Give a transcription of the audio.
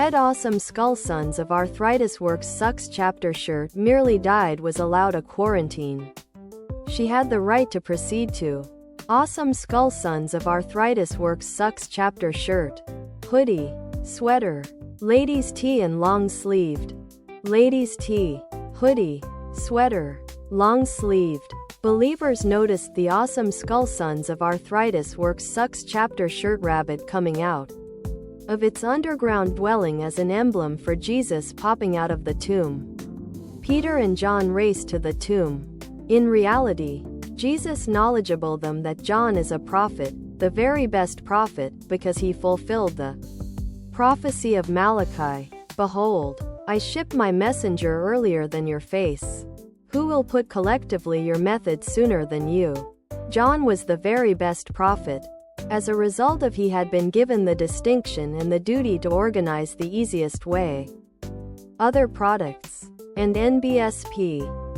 Head Awesome Skull Sons of Arthritis Works Sucks Chapter Shirt merely died was allowed a quarantine. She had the right to proceed to. Awesome Skull Sons of Arthritis Works Sucks Chapter Shirt, hoodie, sweater, ladies tee and long-sleeved. Ladies tee, hoodie, sweater, long-sleeved. Believers noticed the Awesome Skull Sons of Arthritis Works Sucks Chapter Shirt rabbit coming out of its underground dwelling as an emblem for Jesus popping out of the tomb. Peter and John raced to the tomb. In reality, Jesus knowledgeable them that John is a prophet, the very best prophet, because he fulfilled the prophecy of Malachi. Behold, I ship my messenger earlier than your face. Who will put collectively your method sooner than you? John was the very best prophet. As a result of he had been given the distinction and the duty to organize the easiest way. Other products. And NBSP.